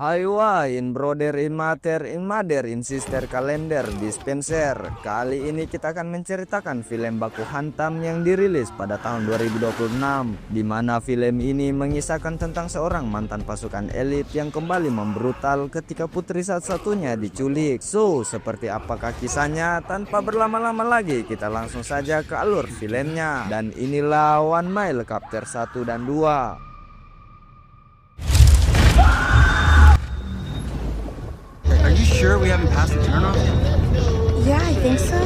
Haywa in brother in mater in mother in sister kalender dispenser. Kali ini kita akan menceritakan film Baku Hantam yang dirilis pada tahun 2026, di mana film ini mengisahkan tentang seorang mantan pasukan elit yang kembali membrutal ketika putri satu-satunya diculik. So, seperti apakah kisahnya? Tanpa berlama-lama lagi, kita langsung saja ke alur filmnya. Dan inilah One Mile Chapter 1 dan 2. Are you sure we haven't passed the turnoff? Yeah, I think so.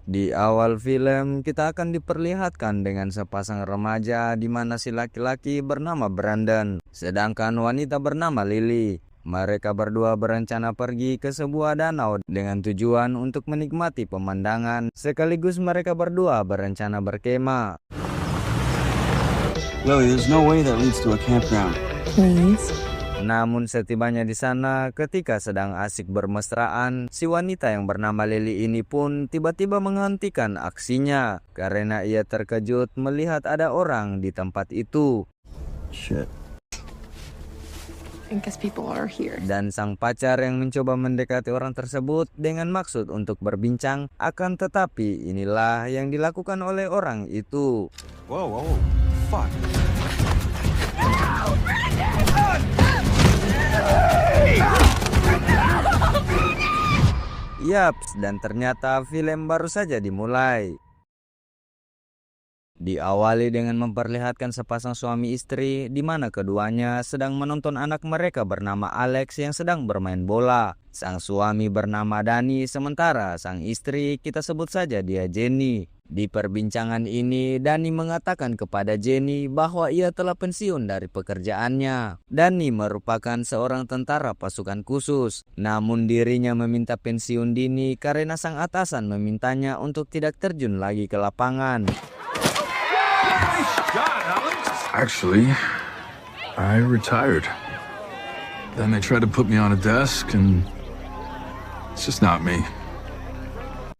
Di awal film, kita akan diperlihatkan dengan sepasang remaja di mana si laki-laki bernama Brandon, sedangkan wanita bernama Lily. Mereka berdua berencana pergi ke sebuah danau dengan tujuan untuk menikmati pemandangan, sekaligus mereka berdua berencana berkemah. Lily, there's no way that leads to a campground. Please. Namun setibanya di sana, ketika sedang asik bermesraan, si wanita yang bernama Lily ini pun tiba-tiba menghentikan aksinya karena ia terkejut melihat ada orang di tempat itu. Shit. I guess people are here. Dan sang pacar yang mencoba mendekati orang tersebut dengan maksud untuk berbincang, akan tetapi inilah yang dilakukan oleh orang itu. Whoa, fuck. Yaps, dan ternyata film baru saja dimulai. Diawali dengan memperlihatkan sepasang suami istri di mana keduanya sedang menonton anak mereka bernama Alex yang sedang bermain bola. Sang suami bernama Dani, sementara sang istri kita sebut saja dia Jenny. Di perbincangan ini, Dani mengatakan kepada Jenny bahwa ia telah pensiun dari pekerjaannya. Dani merupakan seorang tentara pasukan khusus, namun dirinya meminta pensiun dini karena sang atasan memintanya untuk tidak terjun lagi ke lapangan. Actually, I retired. Then they tried to put me on a desk and it's just not me.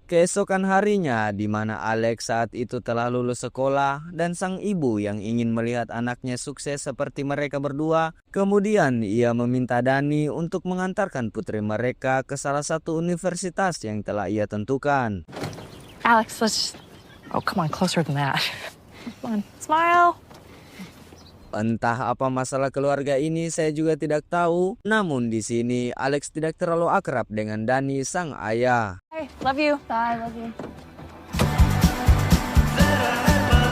Keesokan harinya, di mana Alex saat itu telah lulus sekolah dan sang ibu yang ingin melihat anaknya sukses seperti mereka berdua, kemudian ia meminta Dani untuk mengantarkan putri mereka ke salah satu universitas yang telah ia tentukan. Alex, let's just... Oh, come on, closer than that. Come on, smile. Entah apa masalah keluarga ini, saya juga tidak tahu. Namun di sini Alex tidak terlalu akrab dengan Dani sang ayah. Hey, love you. Bye, love you.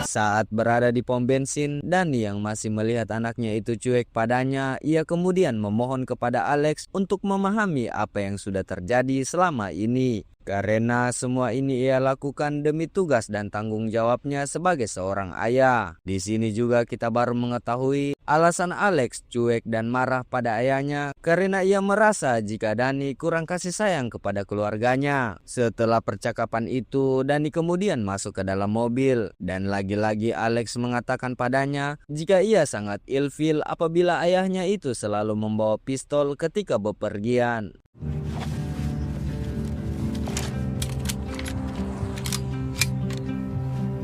Saat berada di pom bensin, Dani yang masih melihat anaknya itu cuek padanya, ia kemudian memohon kepada Alex untuk memahami apa yang sudah terjadi selama ini. Karena semua ini ia lakukan demi tugas dan tanggung jawabnya sebagai seorang ayah. Di sini juga kita baru mengetahui alasan Alex cuek dan marah pada ayahnya karena ia merasa jika Dani kurang kasih sayang kepada keluarganya. Setelah percakapan itu, Dani kemudian masuk ke dalam mobil dan lagi-lagi Alex mengatakan padanya jika ia sangat ilfil apabila ayahnya itu selalu membawa pistol ketika bepergian.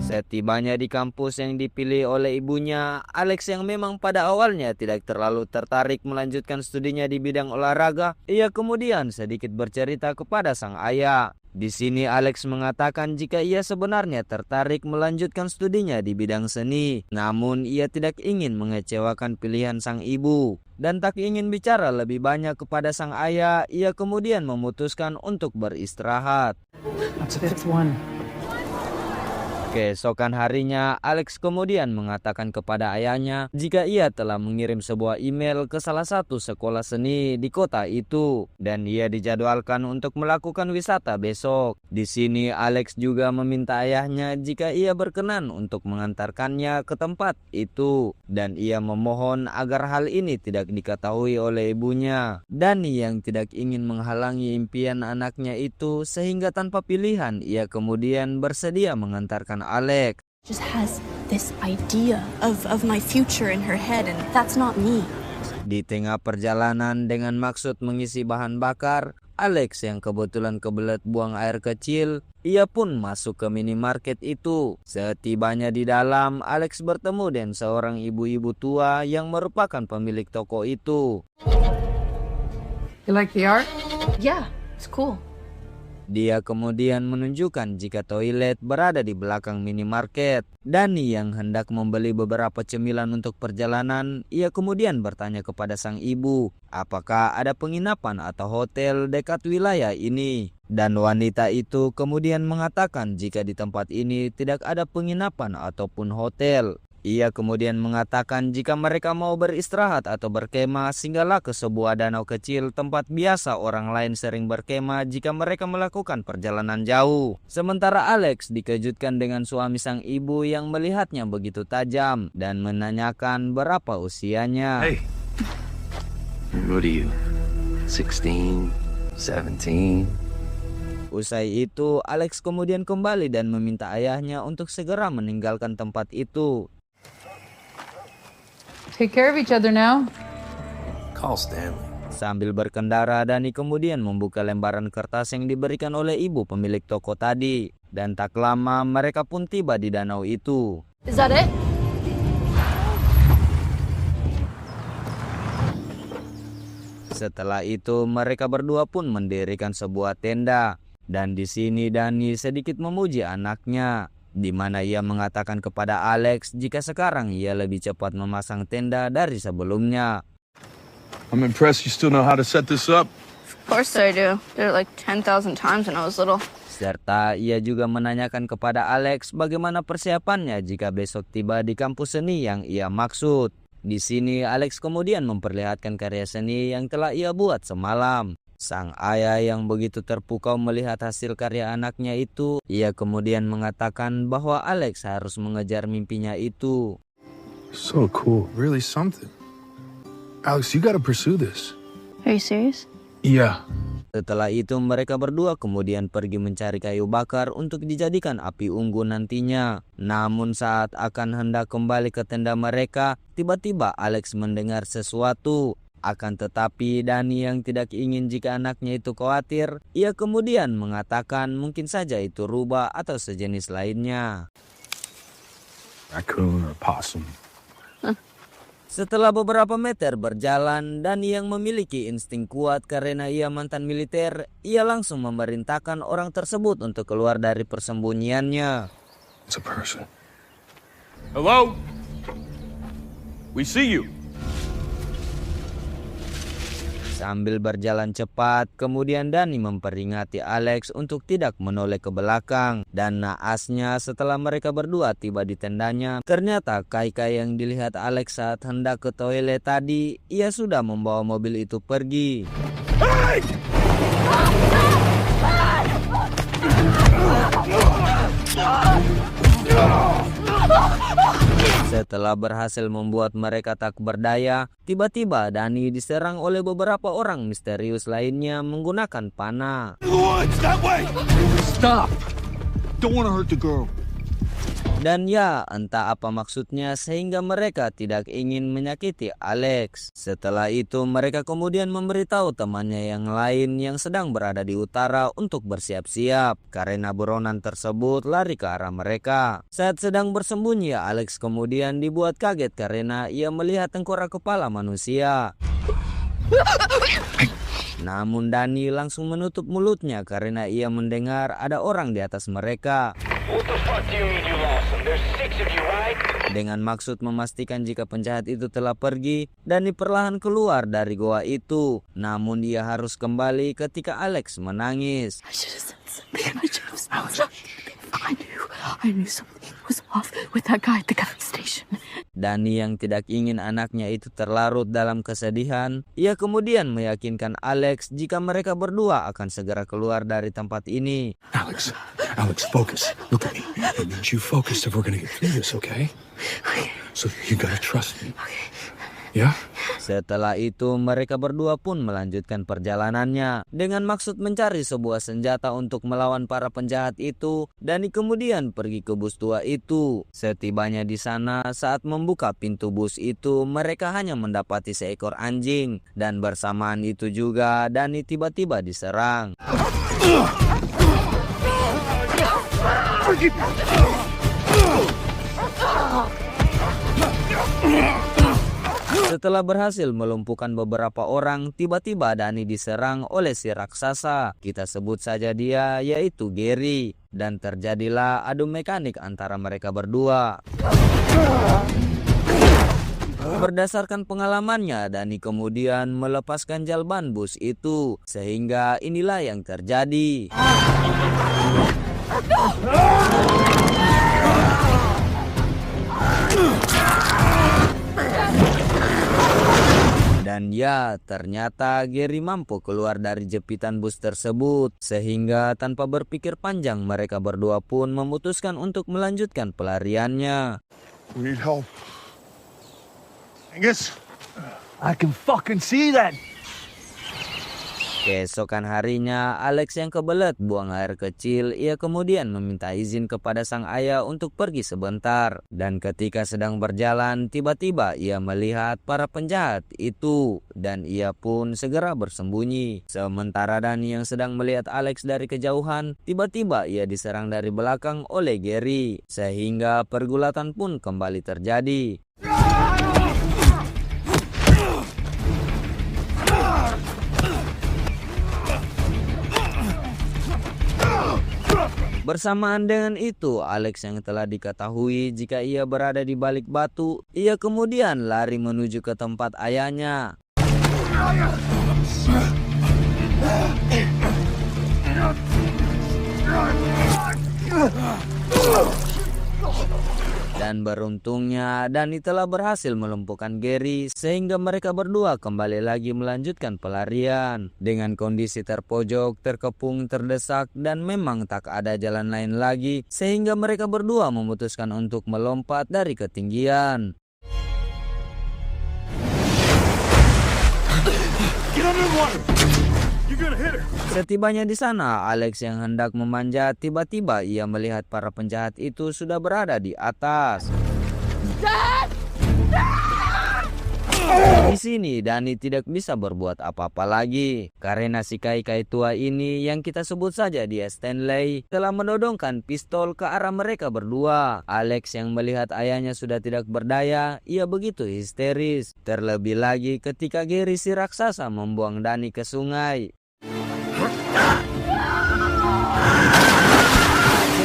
Setibanya di kampus yang dipilih oleh ibunya, Alex yang memang pada awalnya tidak terlalu tertarik melanjutkan studinya di bidang olahraga, ia kemudian sedikit bercerita kepada sang ayah. Di sini Alex mengatakan jika ia sebenarnya tertarik melanjutkan studinya di bidang seni, namun ia tidak ingin mengecewakan pilihan sang ibu. Dan tak ingin bicara lebih banyak kepada sang ayah, ia kemudian memutuskan untuk beristirahat. That's one. Keesokan harinya, Alex kemudian mengatakan kepada ayahnya jika ia telah mengirim sebuah email ke salah satu sekolah seni di kota itu dan ia dijadwalkan untuk melakukan wisata besok. Di sini Alex juga meminta ayahnya jika ia berkenan untuk mengantarkannya ke tempat itu dan ia memohon agar hal ini tidak diketahui oleh ibunya. Dani yang tidak ingin menghalangi impian anaknya itu sehingga tanpa pilihan ia kemudian bersedia mengantarkan Alex. Just has this idea of my future in her head, and that's not me. Di tengah perjalanan dengan maksud mengisi bahan bakar, Alex yang kebetulan kebelet buang air kecil, ia pun masuk ke minimarket itu. Setibanya di dalam, Alex bertemu dengan seorang ibu-ibu tua yang merupakan pemilik toko itu. You like the art? Yeah, it's cool. Dia kemudian menunjukkan jika toilet berada di belakang minimarket. Dani yang hendak membeli beberapa cemilan untuk perjalanan, ia kemudian bertanya kepada sang ibu, apakah ada penginapan atau hotel dekat wilayah ini. Dan wanita itu kemudian mengatakan jika di tempat ini tidak ada penginapan ataupun hotel. Ia kemudian mengatakan jika mereka mau beristirahat atau berkemah, singgahlah ke sebuah danau kecil tempat biasa orang lain sering berkemah jika mereka melakukan perjalanan jauh. Sementara Alex dikejutkan dengan suami sang ibu yang melihatnya begitu tajam dan menanyakan berapa usianya. Hey, what are you? 16, 17? Usai itu, Alex kemudian kembali dan meminta ayahnya untuk segera meninggalkan tempat itu. Take care of each other now. Call Stanley. Sambil berkendara, Dani kemudian membuka lembaran kertas yang diberikan oleh ibu pemilik toko tadi. Dan tak lama mereka pun tiba di danau itu. Is that it? Setelah itu mereka berdua pun mendirikan sebuah tenda. Dan di sini Dani sedikit memuji anaknya, di mana ia mengatakan kepada Alex jika sekarang ia lebih cepat memasang tenda dari sebelumnya. I'm impressed you still know how to set this up. Of course I do. Did it like 10,000 times when I was little. Serta ia juga menanyakan kepada Alex bagaimana persiapannya jika besok tiba di kampus seni yang ia maksud. Di sini Alex kemudian memperlihatkan karya seni yang telah ia buat semalam. Sang ayah yang begitu terpukau melihat hasil karya anaknya itu, ia kemudian mengatakan bahwa Alex harus mengejar mimpinya itu. So cool. Really something. Alex, you gotta pursue this. Are you serious? Yeah. Setelah itu mereka berdua kemudian pergi mencari kayu bakar untuk dijadikan api unggun nantinya. Namun saat akan hendak kembali ke tenda mereka, tiba-tiba Alex mendengar sesuatu. Akan tetapi Dani yang tidak ingin jika anaknya itu khawatir, ia kemudian mengatakan mungkin saja itu rubah atau sejenis lainnya. Raccoon or possum. Setelah beberapa meter berjalan, Dani yang memiliki insting kuat karena ia mantan militer, ia langsung memerintahkan orang tersebut untuk keluar dari persembunyiannya. It's a person. Hello? We see you. Sambil berjalan cepat, kemudian Dani memperingati Alex untuk tidak menoleh ke belakang. Dan naasnya setelah mereka berdua tiba di tendanya, ternyata Kai-Kai yang dilihat Alex saat hendak ke toilet tadi, ia sudah membawa mobil itu pergi. Hey! Setelah berhasil membuat mereka tak berdaya, tiba-tiba Dani diserang oleh beberapa orang misterius lainnya menggunakan panah. Stop! Don't want to hurt the girl. Dan ya, entah apa maksudnya sehingga mereka tidak ingin menyakiti Alex. Setelah itu mereka kemudian memberitahu temannya yang lain yang sedang berada di utara untuk bersiap-siap karena buronan tersebut lari ke arah mereka. Saat sedang bersembunyi, Alex kemudian dibuat kaget karena ia melihat tengkorak kepala manusia. Namun Dani langsung menutup mulutnya karena ia mendengar ada orang di atas mereka. Dengan maksud memastikan jika penjahat itu telah pergi, Dani perlahan keluar dari goa itu. Namun dia harus kembali ketika Alex menangis. I knew something was off with that guy at the gas station. Dani yang tidak ingin anaknya itu terlarut dalam kesedihan, ia kemudian meyakinkan Alex jika mereka berdua akan segera keluar dari tempat ini. Alex, focus. Look at me. It means you focus if we're gonna get through this, okay? So you gotta trust me. Ya? Setelah itu mereka berdua pun melanjutkan perjalanannya dengan maksud mencari sebuah senjata untuk melawan para penjahat itu. Dani kemudian pergi ke bus tua itu. Setibanya di sana, saat membuka pintu bus itu, mereka hanya mendapati seekor anjing. Dan bersamaan itu juga Dani tiba-tiba diserang. Setelah berhasil melumpuhkan beberapa orang, tiba-tiba Danny diserang oleh si raksasa. Kita sebut saja dia, yaitu Gary. Dan terjadilah adu mekanik antara mereka berdua. Berdasarkan pengalamannya, Danny kemudian melepaskan jalban bus itu. Sehingga inilah yang terjadi. Dan ya, ternyata Gary mampu keluar dari jepitan bus tersebut. Sehingga tanpa berpikir panjang, mereka berdua pun memutuskan untuk melanjutkan pelariannya. We need help. Angus, I can fucking see that. Keesokan harinya, Alex yang kebelet buang air kecil, ia kemudian meminta izin kepada sang ayah untuk pergi sebentar. Dan ketika sedang berjalan, tiba-tiba ia melihat para penjahat itu. Dan ia pun segera bersembunyi. Sementara Danny yang sedang melihat Alex dari kejauhan, tiba-tiba ia diserang dari belakang oleh Gary. Sehingga pergulatan pun kembali terjadi. Bersamaan dengan itu, Alex yang telah diketahui jika ia berada di balik batu, ia kemudian lari menuju ke tempat ayahnya. Dan beruntungnya, Danny telah berhasil melumpuhkan Gary sehingga mereka berdua kembali lagi melanjutkan pelarian. Dengan kondisi terpojok, terkepung, terdesak, dan memang tak ada jalan lain lagi, sehingga mereka berdua memutuskan untuk melompat dari ketinggian. Get under the water. You're gonna hit her. Setibanya di sana, Alex yang hendak memanjat, tiba-tiba ia melihat para penjahat itu sudah berada di atas. Di sini, Danny tidak bisa berbuat apa-apa lagi. Karena si kai-kai tua ini yang kita sebut saja dia Stanley, telah menodongkan pistol ke arah mereka berdua. Alex yang melihat ayahnya sudah tidak berdaya, ia begitu histeris. Terlebih lagi ketika Gary si raksasa membuang Danny ke sungai.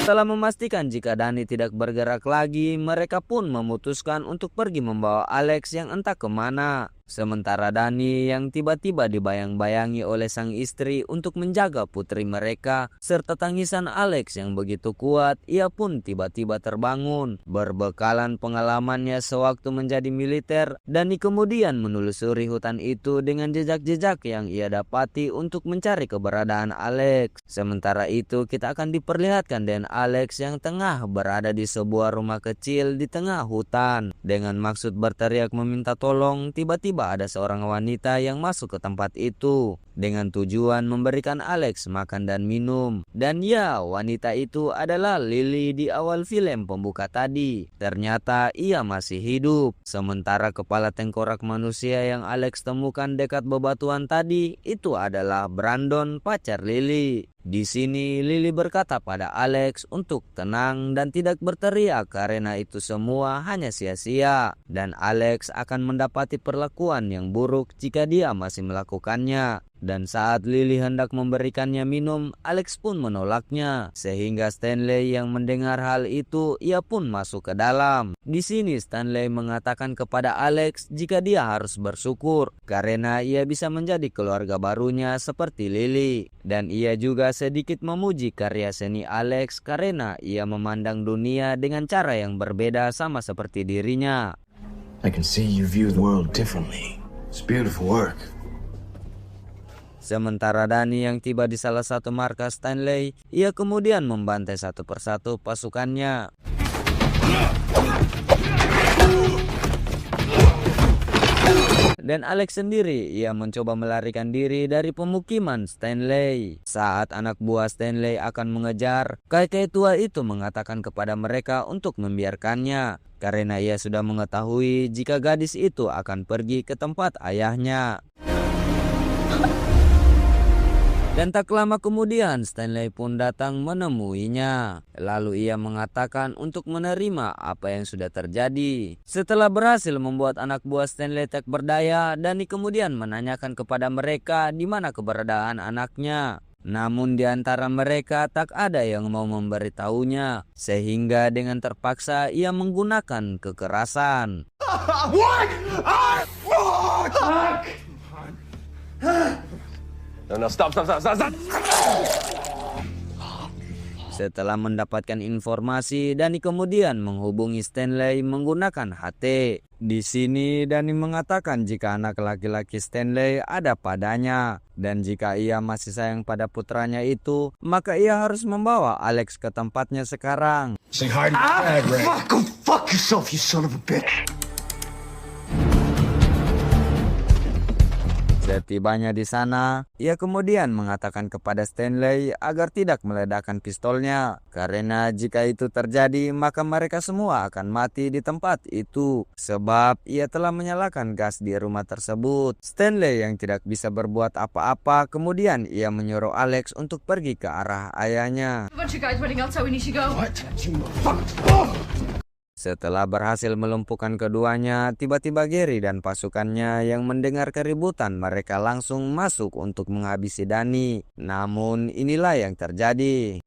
Setelah memastikan jika Danny tidak bergerak lagi, mereka pun memutuskan untuk pergi membawa Alex yang entah kemana. Sementara Danny yang tiba-tiba dibayang-bayangi oleh sang istri untuk menjaga putri mereka, serta tangisan Alex yang begitu kuat, ia pun tiba-tiba terbangun. Berbekalan pengalamannya sewaktu menjadi militer, Danny kemudian menelusuri hutan itu dengan jejak-jejak yang ia dapati untuk mencari keberadaan Alex. Sementara itu kita akan diperlihatkan dengan Alex yang tengah berada di sebuah rumah kecil di tengah hutan. Dengan maksud berteriak meminta tolong, tiba-tiba ada seorang wanita yang masuk ke tempat itu dengan tujuan memberikan Alex makan dan minum. Dan ya, wanita itu adalah Lily di awal film pembuka tadi. Ternyata ia masih hidup. Sementara kepala tengkorak manusia yang Alex temukan dekat bebatuan tadi itu adalah Brandon, pacar Lily. Di sini Lily berkata pada Alex untuk tenang dan tidak berteriak karena itu semua hanya sia-sia. Dan Alex akan mendapati perlakuan yang buruk jika dia masih melakukannya. Dan saat Lily hendak memberikannya minum, Alex pun menolaknya. Sehingga Stanley yang mendengar hal itu, ia pun masuk ke dalam. Di sini Stanley mengatakan kepada Alex jika dia harus bersyukur karena ia bisa menjadi keluarga barunya seperti Lily. Dan ia juga sedikit memuji karya seni Alex karena ia memandang dunia dengan cara yang berbeda sama seperti dirinya. I can see you view the world differently. It's beautiful work. Sementara Danny yang tiba di salah satu markas Stanley, ia kemudian membantai satu persatu pasukannya. Dan Alex sendiri, ia mencoba melarikan diri dari pemukiman Stanley. Saat anak buah Stanley akan mengejar, kakek tua itu mengatakan kepada mereka untuk membiarkannya. Karena ia sudah mengetahui jika gadis itu akan pergi ke tempat ayahnya. Dan tak lama kemudian Stanley pun datang menemuinya. Lalu ia mengatakan untuk menerima apa yang sudah terjadi. Setelah berhasil membuat anak buah Stanley tak berdaya, Danny kemudian menanyakan kepada mereka di mana keberadaan anaknya. Namun di antara mereka tak ada yang mau memberitahunya, sehingga dengan terpaksa ia menggunakan kekerasan. What? Fuck! No, stop. Setelah mendapatkan informasi, Danny kemudian menghubungi Stanley menggunakan HT. Di sini Danny mengatakan jika anak laki-laki Stanley ada padanya, dan jika ia masih sayang pada putranya itu, maka ia harus membawa Alex ke tempatnya sekarang. Say hi to your dad, Ray. Go fuck yourself, you son of a bitch. Setibanya di sana, ia kemudian mengatakan kepada Stanley agar tidak meledakkan pistolnya, karena jika itu terjadi maka mereka semua akan mati di tempat itu, sebab ia telah menyalakan gas di rumah tersebut. Stanley yang tidak bisa berbuat apa-apa, kemudian ia menyuruh Alex untuk pergi ke arah ayahnya. Setelah berhasil melumpuhkan keduanya, tiba-tiba Gary dan pasukannya yang mendengar keributan mereka langsung masuk untuk menghabisi Danny. Namun inilah yang terjadi.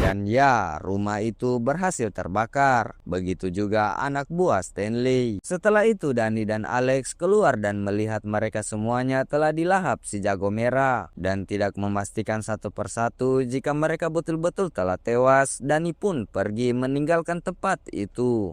Dan ya, rumah itu berhasil terbakar. Begitu juga anak buah Stanley. Setelah itu Danny dan Alex keluar dan melihat mereka semuanya telah dilahap si jago merah. Dan tidak memastikan satu persatu jika mereka betul-betul telah tewas, Danny pun pergi meninggalkan tempat itu.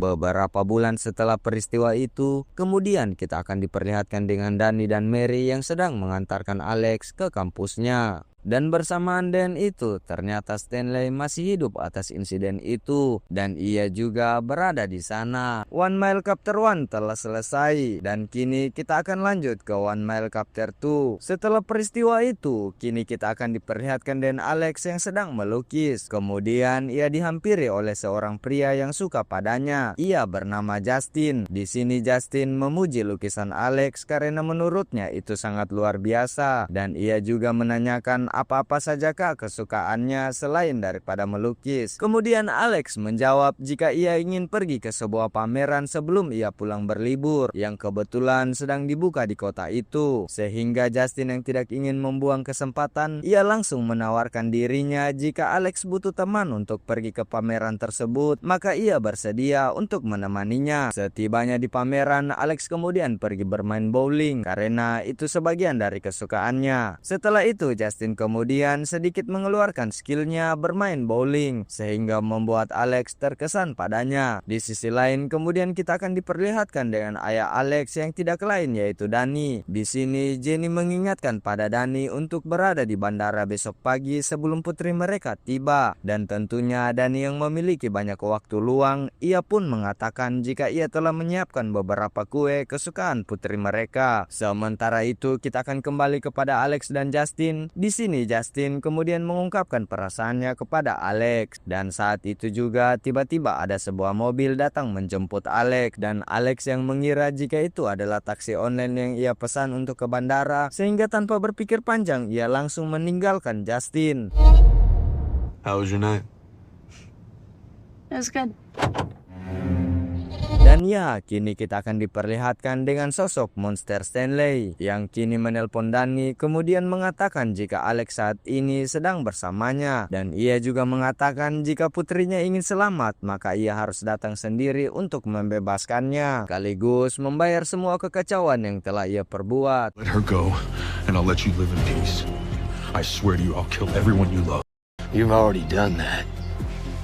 Beberapa bulan setelah peristiwa itu, kemudian kita akan diperlihatkan dengan Danny dan Mary yang sedang mengantarkan Alex ke kampusnya. Dan bersamaan dengan itu, ternyata Stanley masih hidup atas insiden itu, dan ia juga berada di sana. One Mile Chapter 1 telah selesai, dan kini kita akan lanjut ke One Mile Chapter 2. Setelah peristiwa itu, kini kita akan diperlihatkan dengan Alex yang sedang melukis. Kemudian ia dihampiri oleh seorang pria yang suka padanya. Ia bernama Justin. Di sini Justin memuji lukisan Alex karena menurutnya itu sangat luar biasa, dan ia juga menanyakan apa-apa sajakah kesukaannya selain daripada melukis. Kemudian Alex menjawab jika ia ingin pergi ke sebuah pameran sebelum ia pulang berlibur, yang kebetulan sedang dibuka di kota itu. Sehingga Justin yang tidak ingin membuang kesempatan, ia langsung menawarkan dirinya jika Alex butuh teman untuk pergi ke pameran tersebut, maka ia bersedia untuk menemaninya. Setibanya di pameran, Alex kemudian pergi bermain bowling karena itu sebagian dari kesukaannya. Setelah itu Justin kemudian sedikit mengeluarkan skillnya bermain bowling, sehingga membuat Alex terkesan padanya. Di sisi lain kemudian kita akan diperlihatkan dengan ayah Alex yang tidak lain yaitu Danny. Di sini Jenny mengingatkan pada Danny untuk berada di bandara besok pagi sebelum putri mereka tiba. Dan tentunya Danny yang memiliki banyak waktu luang, ia pun mengatakan jika ia telah menyiapkan beberapa kue kesukaan putri mereka. Sementara itu kita akan kembali kepada Alex dan Justin. Di sini Justin kemudian mengungkapkan perasaannya kepada Alex, dan saat itu juga tiba-tiba ada sebuah mobil datang menjemput Alex, dan Alex yang mengira jika itu adalah taksi online yang ia pesan untuk ke bandara, sehingga tanpa berpikir panjang ia langsung meninggalkan Justin. How was your night? It was good. Dan ya, kini kita akan diperlihatkan dengan sosok monster Stanley yang kini menelpon Danny, kemudian mengatakan jika Alex saat ini sedang bersamanya, dan ia juga mengatakan jika putrinya ingin selamat maka ia harus datang sendiri untuk membebaskannya, sekaligus membayar semua kekacauan yang telah ia perbuat. Let her go, and I'll let you live in peace. I swear to you, I'll kill everyone you love. You've already done that.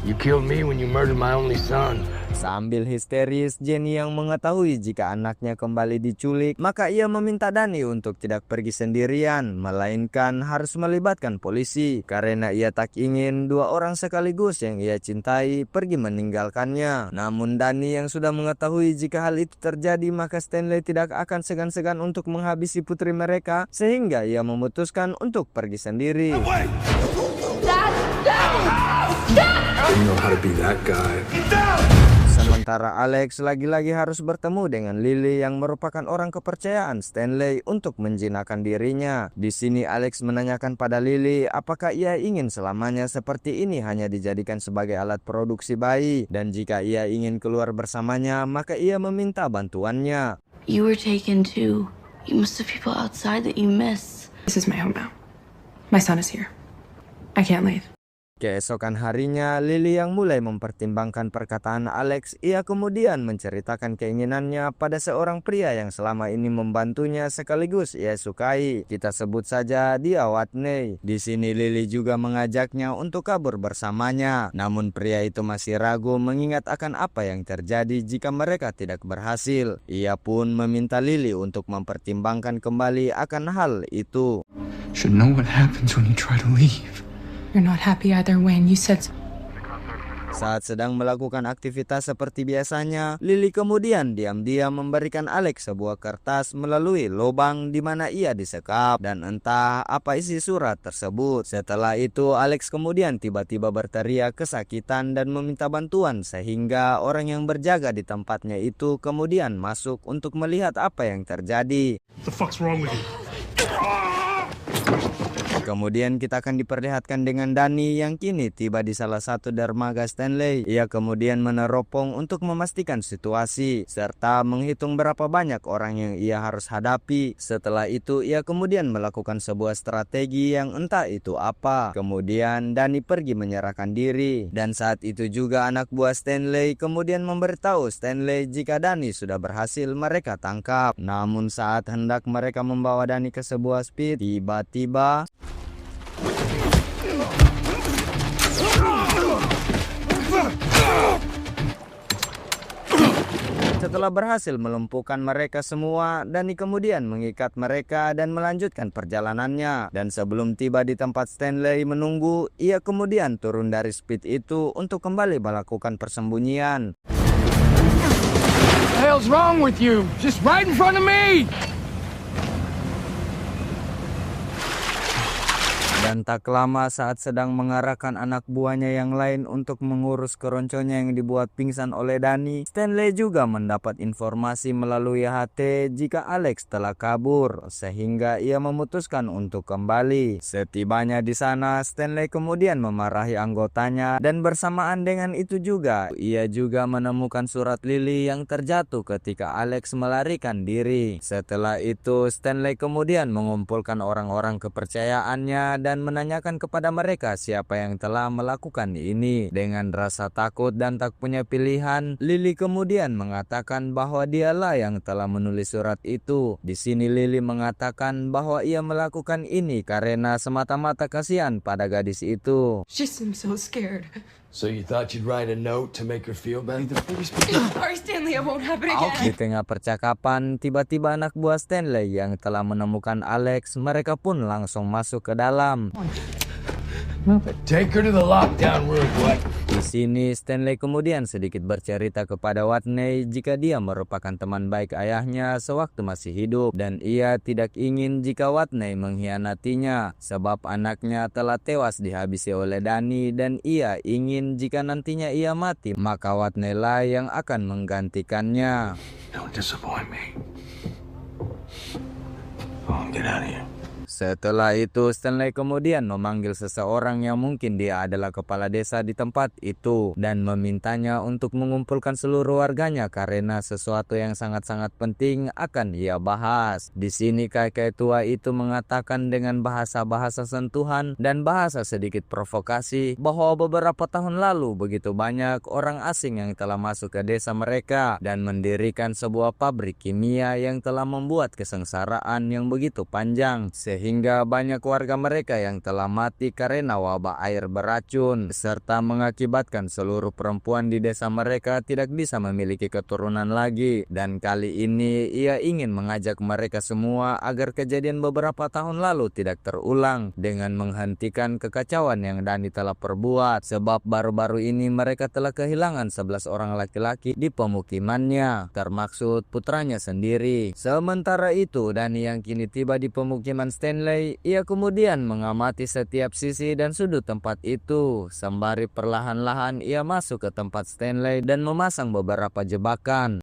You killed me when you murdered my only son. Sambil histeris, Jenny yang mengetahui jika anaknya kembali diculik, maka ia meminta Danny untuk tidak pergi sendirian, melainkan harus melibatkan polisi, karena ia tak ingin dua orang sekaligus yang ia cintai pergi meninggalkannya. Namun Danny yang sudah mengetahui jika hal itu terjadi, maka Stanley tidak akan segan-segan untuk menghabisi putri mereka, sehingga ia memutuskan untuk pergi sendiri. don't know how to be that guy. Sementara Alex lagi-lagi harus bertemu dengan Lily yang merupakan orang kepercayaan Stanley untuk menjinakkan dirinya. Di sini Alex menanyakan pada Lily apakah ia ingin selamanya seperti ini hanya dijadikan sebagai alat produksi bayi, dan jika ia ingin keluar bersamanya maka ia meminta bantuannya. You were taken too. You must have people outside that you miss. This is my home now. My son is here. I can't leave. Keesokan harinya, Lily yang mulai mempertimbangkan perkataan Alex, ia kemudian menceritakan keinginannya pada seorang pria yang selama ini membantunya sekaligus ia sukai. Kita sebut saja dia Watney. Di sini Lily juga mengajaknya untuk kabur bersamanya. Namun pria itu masih ragu mengingat akan apa yang terjadi jika mereka tidak berhasil. Ia pun meminta Lily untuk mempertimbangkan kembali akan hal itu. Should know what happens when you try to leave. You're not happy either way, and you said so. Saat sedang melakukan aktivitas seperti biasanya, Lily kemudian diam-diam memberikan Alex sebuah kertas melalui lubang di mana ia disekap, dan entah apa isi surat tersebut. Setelah itu, Alex kemudian tiba-tiba berteriak kesakitan dan meminta bantuan sehingga orang yang berjaga di tempatnya itu kemudian masuk untuk melihat apa yang terjadi. What the fuck's wrong with you? Kemudian kita akan diperlihatkan dengan Danny yang kini tiba di salah satu dermaga Stanley. Ia kemudian meneropong untuk memastikan situasi serta menghitung berapa banyak orang yang ia harus hadapi. Setelah itu ia kemudian melakukan sebuah strategi yang entah itu apa. Kemudian Danny pergi menyerahkan diri, dan saat itu juga anak buah Stanley kemudian memberitahu Stanley jika Danny sudah berhasil mereka tangkap. Namun saat hendak mereka membawa Danny ke sebuah speed, tiba-tiba setelah berhasil melumpuhkan mereka semua, Danny kemudian mengikat mereka dan melanjutkan perjalanannya. Dan sebelum tiba di tempat Stanley menunggu, ia kemudian turun dari speed itu untuk kembali melakukan persembunyian. What the hell's wrong with you? Just right in front of me! Dan tak lama saat sedang mengarahkan anak buahnya yang lain untuk mengurus keronconya yang dibuat pingsan oleh Danny, Stanley juga mendapat informasi melalui HT jika Alex telah kabur, sehingga ia memutuskan untuk kembali. Setibanya di sana, Stanley kemudian memarahi anggotanya, dan bersamaan dengan itu juga, ia juga menemukan surat Lily yang terjatuh ketika Alex melarikan diri. Setelah itu, Stanley kemudian mengumpulkan orang-orang kepercayaannya dan menanyakan kepada mereka siapa yang telah melakukan ini. Dengan rasa takut dan tak punya pilihan, Lily kemudian mengatakan bahwa dialah yang telah menulis surat itu. Di sini Lily mengatakan bahwa ia melakukan ini karena semata-mata kasihan pada gadis itu. She seems so scared. So you thought you'd write a note to make her feel better? Sorry, Stanley, it won't happen again. Di tengah percakapan, tiba-tiba anak buah Stanley yang telah menemukan Alex, mereka pun langsung masuk ke dalam. Take her to the lockdown room, what? Di sini Stanley kemudian sedikit bercerita kepada Watney jika dia merupakan teman baik ayahnya sewaktu masih hidup, dan ia tidak ingin jika Watney mengkhianatinya sebab anaknya telah tewas dihabisi oleh Danny, dan ia ingin jika nantinya ia mati maka Watney lah yang akan menggantikannya. Don't disappoint me. Oh, get out of here. Setelah itu, Stanley kemudian memanggil seseorang yang mungkin dia adalah kepala desa di tempat itu dan memintanya untuk mengumpulkan seluruh warganya karena sesuatu yang sangat-sangat penting akan ia bahas. Di sini kakek tua itu mengatakan dengan bahasa-bahasa sentuhan dan bahasa sedikit provokasi bahwa beberapa tahun lalu begitu banyak orang asing yang telah masuk ke desa mereka dan mendirikan sebuah pabrik kimia yang telah membuat kesengsaraan yang begitu panjang, sehingga banyak warga mereka yang telah mati karena wabah air beracun, serta mengakibatkan seluruh perempuan di desa mereka tidak bisa memiliki keturunan lagi. Dan kali ini ia ingin mengajak mereka semua agar kejadian beberapa tahun lalu tidak terulang dengan menghentikan kekacauan yang Danny telah perbuat, sebab baru-baru ini mereka telah kehilangan 11 orang laki-laki di pemukimannya, termaksud putranya sendiri. Sementara itu, Danny yang kini tiba di pemukiman Stanley Stanley, ia kemudian mengamati setiap sisi dan sudut tempat itu. Sembari perlahan-lahan ia masuk ke tempat Stanley dan memasang beberapa jebakan.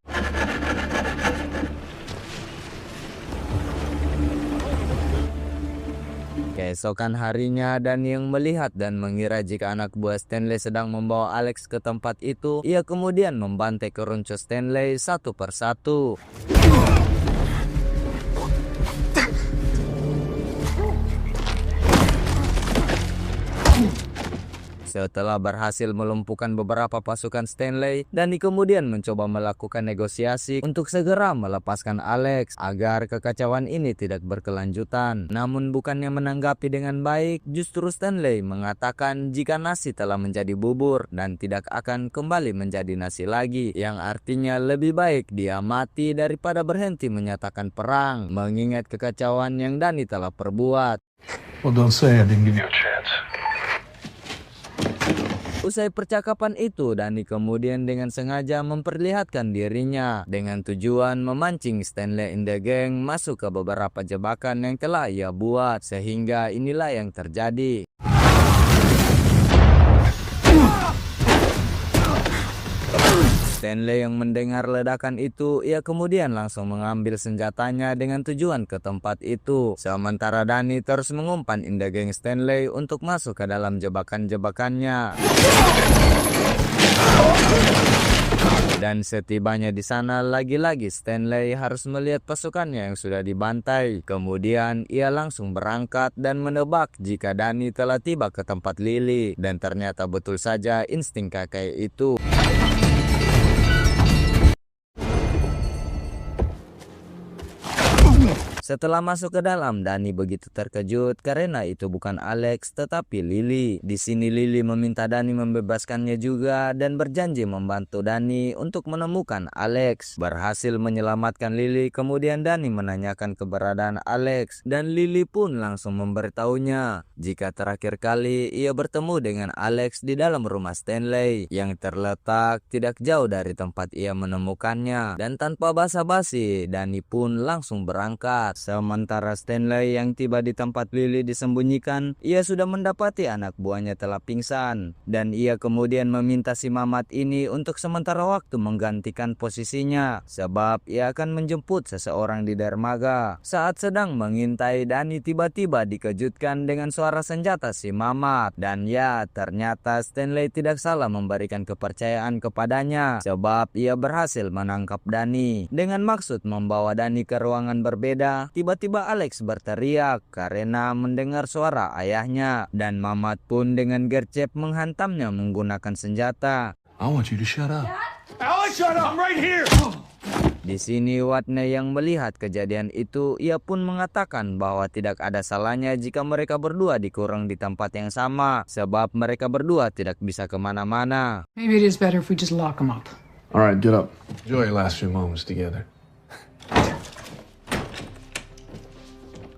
Keesokan harinya, Danny yang melihat dan mengira jika anak buah Stanley sedang membawa Alex ke tempat itu, ia kemudian membantai keronco Stanley satu persatu. Setelah berhasil melumpuhkan beberapa pasukan Stanley, Danny kemudian mencoba melakukan negosiasi untuk segera melepaskan Alex agar kekacauan ini tidak berkelanjutan. Namun bukannya menanggapi dengan baik, justru Stanley mengatakan jika nasi telah menjadi bubur dan tidak akan kembali menjadi nasi lagi, yang artinya lebih baik dia mati daripada berhenti menyatakan perang, mengingat kekacauan yang Danny telah perbuat. Well, don't say I didn't give you a chance. Usai percakapan itu, Danny kemudian dengan sengaja memperlihatkan dirinya dengan tujuan memancing Stanley and the Gang masuk ke beberapa jebakan yang telah ia buat, sehingga inilah yang terjadi. Stanley yang mendengar ledakan itu, ia kemudian langsung mengambil senjatanya dengan tujuan ke tempat itu. Sementara Danny terus mengumpan in the Gang Stanley untuk masuk ke dalam jebakan-jebakannya. Dan setibanya di sana, lagi-lagi Stanley harus melihat pasukannya yang sudah dibantai. Kemudian ia langsung berangkat dan menebak jika Danny telah tiba ke tempat Lily. Dan ternyata betul saja insting kakek itu. Setelah masuk ke dalam, Danny begitu terkejut karena itu bukan Alex tetapi Lily. Di sini Lily meminta Danny membebaskannya juga dan berjanji membantu Danny untuk menemukan Alex. Berhasil menyelamatkan Lily, kemudian Danny menanyakan keberadaan Alex dan Lily pun langsung memberitahunya jika terakhir kali ia bertemu dengan Alex di dalam rumah Stanley yang terletak tidak jauh dari tempat ia menemukannya. Dan tanpa basa-basi, Danny pun langsung berangkat. Sementara Stanley yang tiba di tempat Lily disembunyikan, ia sudah mendapati anak buahnya telah pingsan. Dan ia kemudian meminta si Mamat ini untuk sementara waktu menggantikan posisinya, sebab ia akan menjemput seseorang di dermaga. Saat sedang mengintai, Danny tiba-tiba dikejutkan dengan suara senjata si Mamat. Dan ya, ternyata Stanley tidak salah memberikan kepercayaan kepadanya, sebab ia berhasil menangkap Danny. Dengan maksud membawa Danny ke ruangan berbeda, tiba-tiba Alex berteriak karena mendengar suara ayahnya, dan Mamat pun dengan gercep menghantamnya menggunakan senjata. I want you to shut up. Alex, shut up! I'm right here! Di sini Watney yang melihat kejadian itu, ia pun mengatakan bahwa tidak ada salahnya jika mereka berdua dikurung di tempat yang sama, sebab mereka berdua tidak bisa kemana-mana. Maybe it is better if we just lock them up. All right, get up. Enjoy your last few moments together.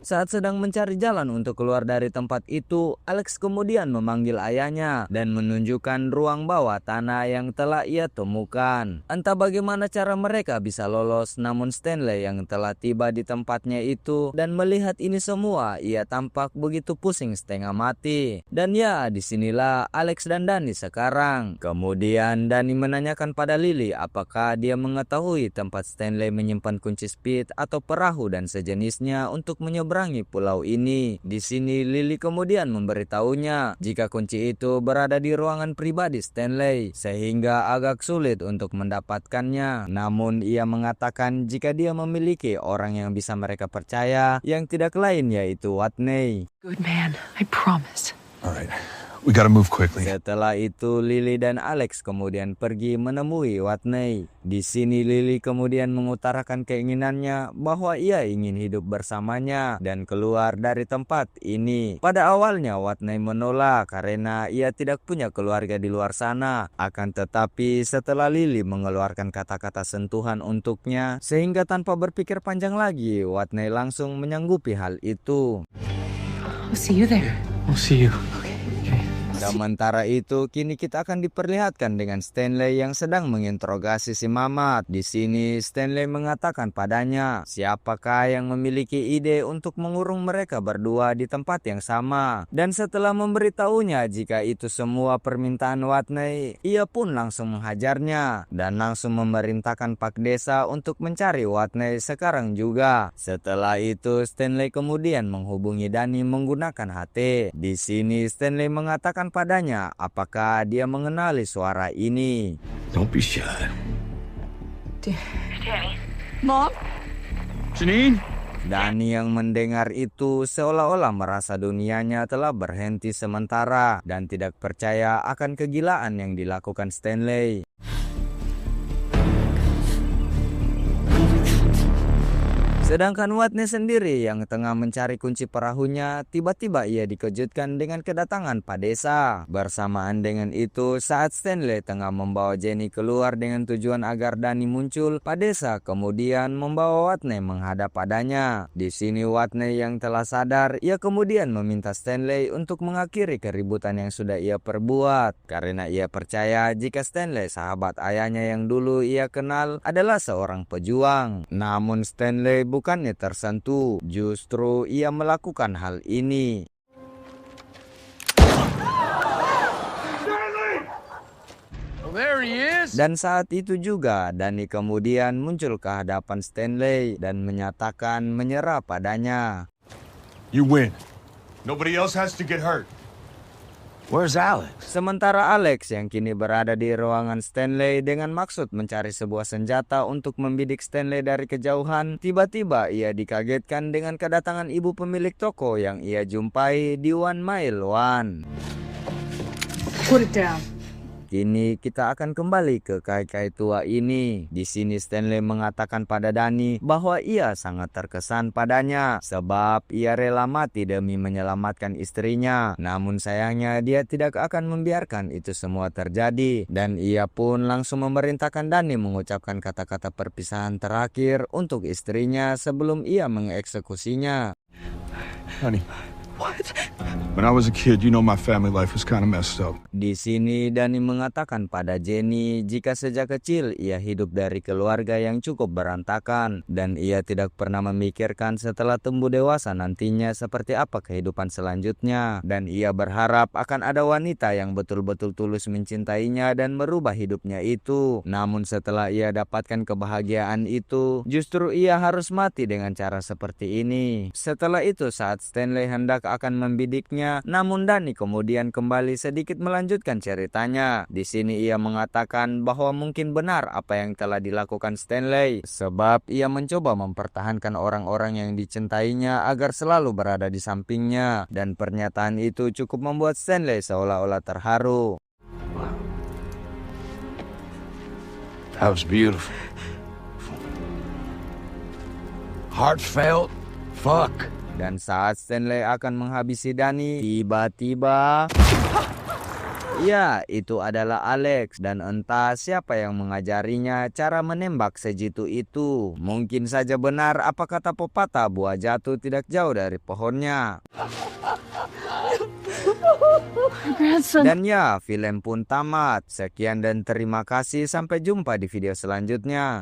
Saat sedang mencari jalan untuk keluar dari tempat itu, Alex kemudian memanggil ayahnya dan menunjukkan ruang bawah tanah yang telah ia temukan. Entah bagaimana cara mereka bisa lolos, namun Stanley yang telah tiba di tempatnya itu dan melihat ini semua, ia tampak begitu pusing setengah mati. Dan ya, disinilah Alex dan Danny sekarang. Kemudian Danny menanyakan pada Lily apakah dia mengetahui tempat Stanley menyimpan kunci speed atau perahu dan sejenisnya untuk menyeberang pulau ini. Di sini Lily kemudian memberitahunya jika kunci itu berada di ruangan pribadi Stanley, sehingga agak sulit untuk mendapatkannya. Namun ia mengatakan jika dia memiliki orang yang bisa mereka percaya, yang tidak lain yaitu Watney. Good man, I promise. All right, we gotta move quickly. Setelah itu Lily dan Alex kemudian pergi menemui Watney. Di sini Lily kemudian mengutarakan keinginannya bahwa ia ingin hidup bersamanya dan keluar dari tempat ini. Pada awalnya Watney menolak karena ia tidak punya keluarga di luar sana. Akan tetapi setelah Lily mengeluarkan kata-kata sentuhan untuknya, sehingga tanpa berpikir panjang lagi, Watney langsung menyanggupi hal itu. I'll see you there. We'll see you. Okay. Sementara itu, kini kita akan diperlihatkan dengan Stanley yang sedang menginterogasi si Mamat. Di sini, Stanley mengatakan padanya, siapakah yang memiliki ide untuk mengurung mereka berdua di tempat yang sama. Dan setelah memberitahunya jika itu semua permintaan Watney, ia pun langsung menghajarnya dan langsung memerintahkan Pak Desa untuk mencari Watney sekarang juga. Setelah itu, Stanley kemudian menghubungi Danny menggunakan HT. Di sini, Stanley mengatakan padanya apakah dia mengenali suara ini. Don't be shy. Mom? Janine? Danny yang mendengar itu seolah-olah merasa dunianya telah berhenti sementara dan tidak percaya akan kegilaan yang dilakukan Stanley. Sedangkan Watney sendiri yang tengah mencari kunci perahunya, tiba-tiba ia dikejutkan dengan kedatangan Pak Desa. Bersamaan dengan itu, saat Stanley tengah membawa Jenny keluar dengan tujuan agar Danny muncul, Pak Desa kemudian membawa Watney menghadap padanya. Di sini Watney yang telah sadar, ia kemudian meminta Stanley untuk mengakhiri keributan yang sudah ia perbuat. Karena ia percaya jika Stanley sahabat ayahnya yang dulu ia kenal adalah seorang pejuang. Namun Stanley bukannya tersentuh, justru ia melakukan hal ini. Well, there he is. Dan saat itu juga, Danny kemudian muncul ke hadapan Stanley dan menyatakan menyerah padanya. You win. Nobody else has to get hurt. Where's Alex? Sementara Alex yang kini berada di ruangan Stanley dengan maksud mencari sebuah senjata untuk membidik Stanley dari kejauhan, tiba-tiba ia dikagetkan dengan kedatangan ibu pemilik toko yang ia jumpai di One Mile One. Put it down. Kini kita akan kembali ke kakek tua ini. Di sini Stanley mengatakan pada Danny bahwa ia sangat terkesan padanya sebab ia rela mati demi menyelamatkan istrinya. Namun sayangnya dia tidak akan membiarkan itu semua terjadi dan ia pun langsung memerintahkan Danny mengucapkan kata-kata perpisahan terakhir untuk istrinya sebelum ia mengeksekusinya. Honey. What? When I was a kid, you know my family life was kind of messed up. Di sini Danny mengatakan pada Jenny jika sejak kecil ia hidup dari keluarga yang cukup berantakan dan ia tidak pernah memikirkan setelah tumbuh dewasa nantinya seperti apa kehidupan selanjutnya, dan ia berharap akan ada wanita yang betul-betul tulus mencintainya dan merubah hidupnya itu. Namun setelah ia dapatkan kebahagiaan itu, justru ia harus mati dengan cara seperti ini. Setelah itu saat Stanley hendak akan membidiknya, namun Danny kemudian kembali sedikit melanjutkan ceritanya. Di sini ia mengatakan bahwa mungkin benar apa yang telah dilakukan Stanley, sebab ia mencoba mempertahankan orang-orang yang dicintainya agar selalu berada di sampingnya, dan pernyataan itu cukup membuat Stanley seolah-olah terharu. That was beautiful. Heartfelt. Fuck. Dan saat Stanley akan menghabisi Danny, tiba-tiba... Ya, itu adalah Alex dan entah siapa yang mengajarinya cara menembak sejitu itu. Mungkin saja benar apa kata pepatah, buah jatuh tidak jauh dari pohonnya. Dan ya, film pun tamat. Sekian dan terima kasih, sampai jumpa di video selanjutnya.